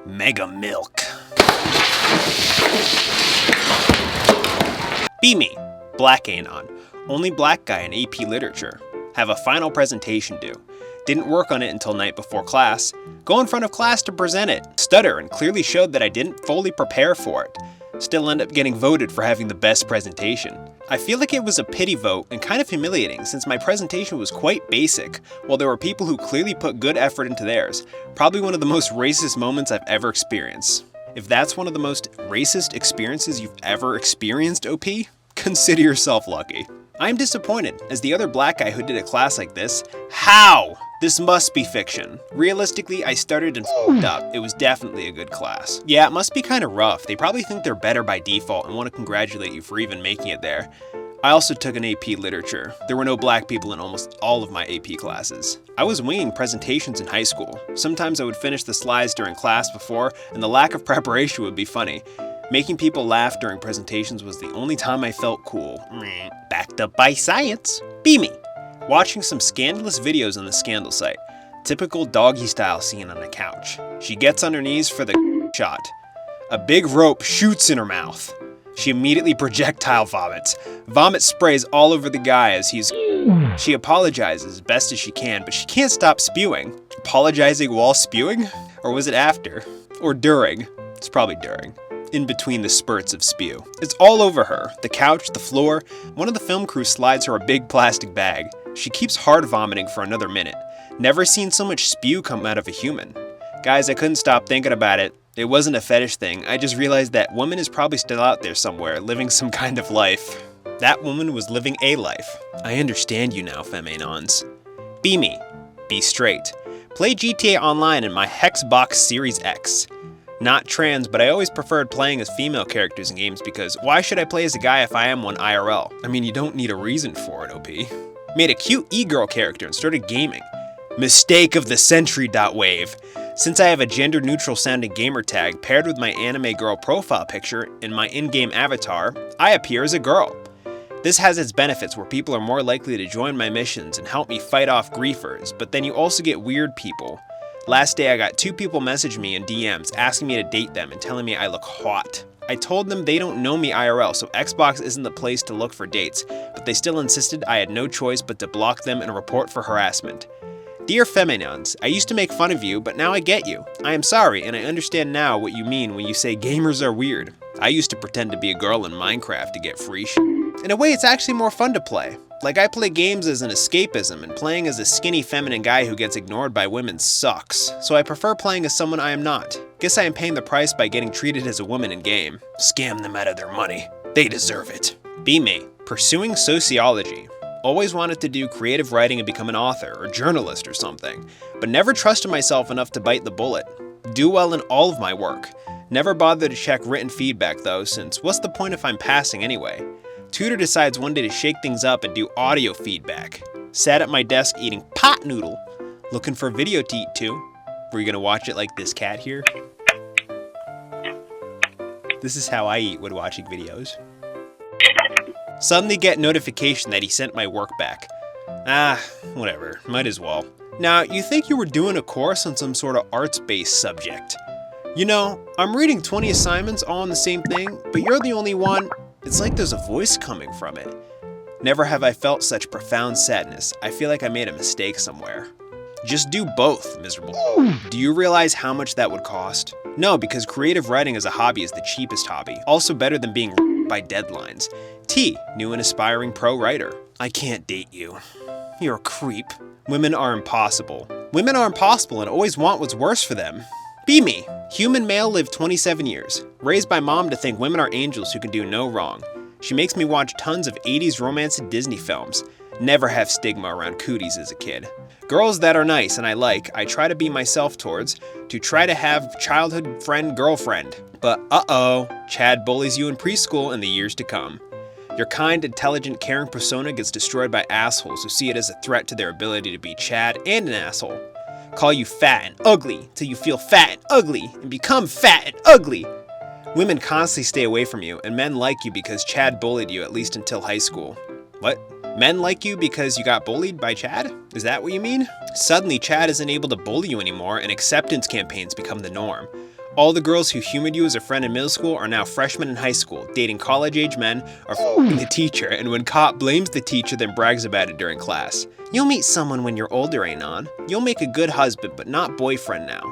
Mega Milk. Be me, Black Anon, only black guy in AP Literature. Have a final presentation due. Didn't work on it until night before class. Go in front of class to present it. Stutter and clearly showed that I didn't fully prepare for it. Still end up getting voted for having the best presentation. I feel like it was a pity vote and kind of humiliating since my presentation was quite basic, while there were people who clearly put good effort into theirs. Probably one of the most racist moments I've ever experienced. If that's one of the most racist experiences you've ever experienced, OP, consider yourself lucky. I'm disappointed, as the other black guy who did a class like this. How? This must be fiction. Realistically, I started and f***ed up. It was definitely a good class. Yeah, it must be kind of rough. They probably think they're better by default and want to congratulate you for even making it there. I also took an AP Literature. There were no black people in almost all of my AP classes. I was winging presentations in high school. Sometimes I would finish the slides during class before, and the lack of preparation would be funny. Making people laugh during presentations was the only time I felt cool. Backed up by science. Be me. Watching some scandalous videos on the Scandal site. Typical doggy style scene on a couch. She gets on her knees for the shot. A big rope shoots in her mouth. She immediately projectile vomits. Vomit sprays all over the guy as She apologizes as best as she can, but she can't stop spewing. Apologizing while spewing? Or was it after? Or during? It's probably during. In between the spurts of spew. It's all over her. The couch, the floor. One of the film crew slides her a big plastic bag. She keeps hard vomiting for another minute. Never seen so much spew come out of a human. Guys, I couldn't stop thinking about it. It wasn't a fetish thing. I just realized that woman is probably still out there somewhere, living some kind of life. That woman was living a life. I understand you now, Femanons. Be me. Be straight. Play GTA Online in my Hexbox Series X. Not trans, but I always preferred playing as female characters in games because why should I play as a guy if I am one IRL? I mean, you don't need a reason for it, OP. Made a cute e-girl character and started gaming. Mistake of the century. Wave. Since I have a gender-neutral sounding gamer tag paired with my anime girl profile picture in my in-game avatar, I appear as a girl. This has its benefits where people are more likely to join my missions and help me fight off griefers, but then you also get weird people. Last day I got 2 people message me in DMs asking me to date them and telling me I look hot. I told them they don't know me IRL, so Xbox isn't the place to look for dates, but they still insisted I had no choice but to block them and report for harassment. Dear Feminons, I used to make fun of you, but now I get you. I am sorry, and I understand now what you mean when you say gamers are weird. I used to pretend to be a girl in Minecraft to get free shit. In a way, it's actually more fun to play. Like, I play games as an escapism, and playing as a skinny feminine guy who gets ignored by women sucks, so I prefer playing as someone I am not. Guess I am paying the price by getting treated as a woman in game. Scam them out of their money. They deserve it. Be me. Pursuing sociology. Always wanted to do creative writing and become an author or journalist or something, but never trusted myself enough to bite the bullet. Do well in all of my work. Never bothered to check written feedback though, since what's the point if I'm passing anyway? Tutor decides one day to shake things up and do audio feedback. Sat at my desk eating pot noodle, looking for a video to eat too. Were you gonna watch it like this cat here? This is how I eat when watching videos. Suddenly get notification that he sent my work back. Whatever, might as well. Now, you think you were doing a course on some sort of arts-based subject. You know, I'm reading 20 assignments all on the same thing, but you're the only one. It's like there's a voice coming from it. Never have I felt such profound sadness. I feel like I made a mistake somewhere. Just do both, miserable. Do you realize how much that would cost? No, because creative writing as a hobby is the cheapest hobby. Also better than being by deadlines. T, new and aspiring pro writer. I can't date you. You're a creep. Women are impossible. Women are impossible and always want what's worse for them. Be me. Human male lived 27 years. Raised by mom to think women are angels who can do no wrong. She makes me watch tons of 80s romance and Disney films. Never have stigma around cooties as a kid. Girls that are nice and I try to be myself towards, to try to have childhood friend girlfriend. But uh-oh, Chad bullies you in preschool in the years to come. Your kind, intelligent, caring persona gets destroyed by assholes who see it as a threat to their ability to be Chad and an asshole. Call you fat and ugly till you feel fat and ugly and become fat and ugly. Women constantly stay away from you, and men like you because Chad bullied you at least until high school. What? Men like you because you got bullied by Chad? Is that what you mean? Suddenly, Chad isn't able to bully you anymore, and acceptance campaigns become the norm. All the girls who humored you as a friend in middle school are now freshmen in high school, dating college-age men, or f***ing the teacher, and when caught, blames the teacher, then brags about it during class. You'll meet someone when you're older, Anon. You'll make a good husband, but not boyfriend now.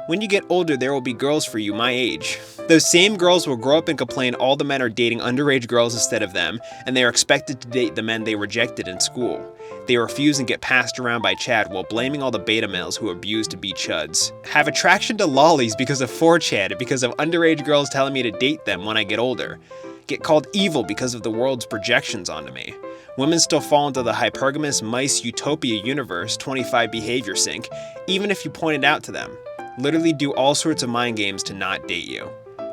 When you get older, there will be girls for you my age. Those same girls will grow up and complain all the men are dating underage girls instead of them, and they are expected to date the men they rejected in school. They refuse and get passed around by Chad while blaming all the beta males who abuse to be chuds. Have attraction to lollies because of 4Chan and because of underage girls telling me to date them when I get older. Get called evil because of the world's projections onto me. Women still fall into the hypergamous mice utopia universe 25 behavior sync, even if you point it out to them. Literally do all sorts of mind games to not date you.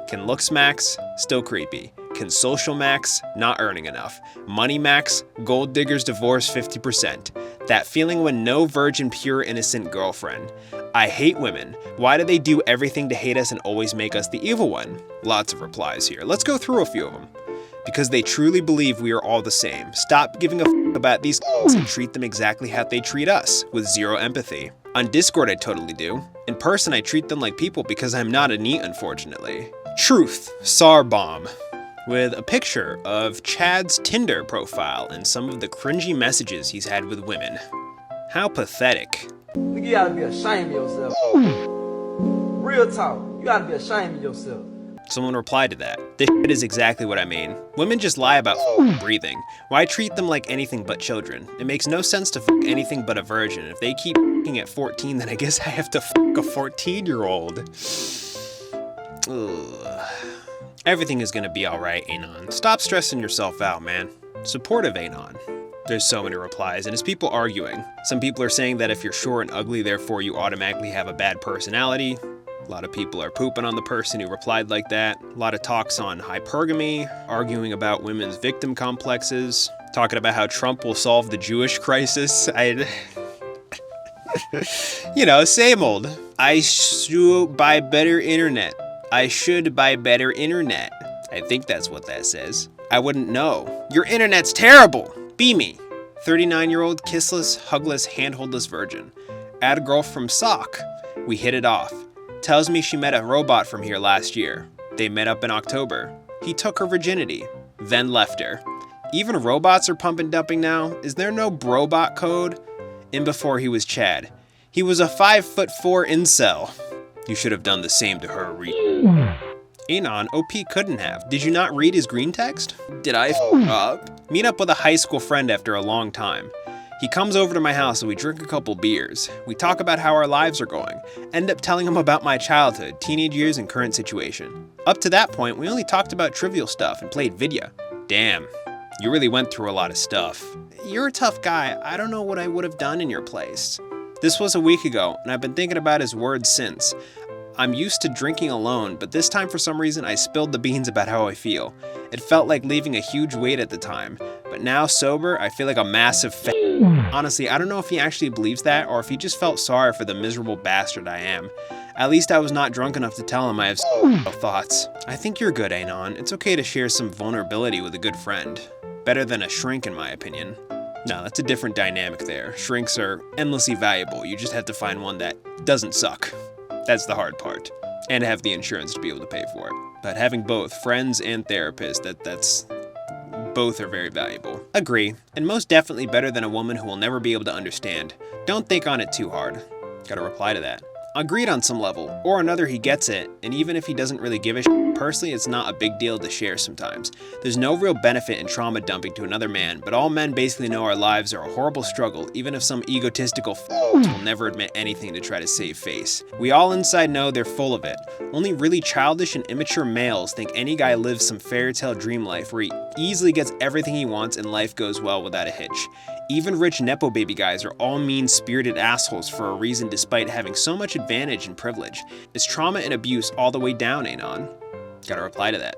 Can looks max? Still creepy. Can social max? Not earning enough. Money max? Gold diggers divorce 50%. That feeling when no virgin pure innocent girlfriend. I hate women. Why do they do everything to hate us and always make us the evil one? Lots of replies here. Let's go through a few of them. Because they truly believe we are all the same. Stop giving a f about these and treat them exactly how they treat us, with zero empathy. On Discord I totally do. In person I treat them like people because I'm not a NEET unfortunately. Truth, SAR bomb. With a picture of Chad's Tinder profile and some of the cringy messages he's had with women. How pathetic. You gotta be ashamed of yourself. Real talk, you gotta be ashamed of yourself. Someone replied to that. This shit is exactly what I mean. Women just lie about breathing. Why treat them like anything but children? It makes no sense to fuck anything but a virgin. If they keep fucking at 14, then I guess I have to fuck a 14-year-old. Ugh. Everything is gonna be alright, Anon. Stop stressing yourself out, man. Supportive Anon. There's so many replies, and it's people arguing. Some people are saying that if you're short and ugly, therefore you automatically have a bad personality. A lot of people are pooping on the person who replied like that. A lot of talks on hypergamy, arguing about women's victim complexes, talking about how Trump will solve the Jewish crisis. You know, same old. I should buy better internet. I should buy better internet. I think that's what that says. I wouldn't know. Your internet's terrible. Be me. 39-year-old kissless, hugless, handholdless virgin. Add a girl from Sock. We hit it off. Tells me she met a robot from here last year. They met up in October. He took her virginity, then left her. Even robots are pump and dumping now. Is there no brobot code? In before he was Chad. He was a 5'4" incel. You should have done the same to her. Anon, OP couldn't have. Did you not read his green text? Did I f up? Meet up with a high school friend after a long time. He comes over to my house and we drink a couple beers. We talk about how our lives are going. End up telling him about my childhood, teenage years, and current situation. Up to that point, we only talked about trivial stuff and played video. Damn, you really went through a lot of stuff. You're a tough guy. I don't know what I would have done in your place. This was a week ago, and I've been thinking about his words since. I'm used to drinking alone, but this time for some reason I spilled the beans about how I feel. It felt like leaving a huge weight at the time, but now sober, I feel like a massive Honestly, I don't know if he actually believes that or if he just felt sorry for the miserable bastard I am. At least I was not drunk enough to tell him I have thoughts. I think you're good, Anon. It's okay to share some vulnerability with a good friend. Better than a shrink in my opinion. No, that's a different dynamic there. Shrinks are endlessly valuable. You just have to find one that doesn't suck. That's the hard part. And have the insurance to be able to pay for it. But having both, friends and therapists, that's both are very valuable. Agree, and most definitely better than a woman who will never be able to understand. Don't think on it too hard. Gotta reply to that. Agreed on some level, or another he gets it, and even if he doesn't really give a shit, personally it's not a big deal to share sometimes. There's no real benefit in trauma dumping to another man, but all men basically know our lives are a horrible struggle, even if some egotistical will never admit anything to try to save face. We all inside know they're full of it. Only really childish and immature males think any guy lives some fairy tale dream life where he easily gets everything he wants and life goes well without a hitch. Even rich nepo baby guys are all mean-spirited assholes for a reason despite having so much advantage and privilege. It's trauma and abuse all the way down, Anon. Gotta reply to that.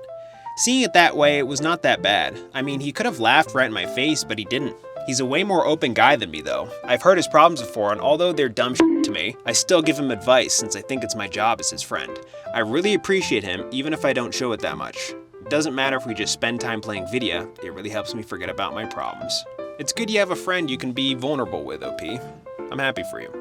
Seeing it that way, it was not that bad. I mean, he could have laughed right in my face, but he didn't. He's a way more open guy than me though. I've heard his problems before, and although they're dumb shit to me, I still give him advice since I think it's my job as his friend. I really appreciate him, even if I don't show it that much. It doesn't matter if we just spend time playing video, it really helps me forget about my problems. It's good you have a friend you can be vulnerable with, OP. I'm happy for you.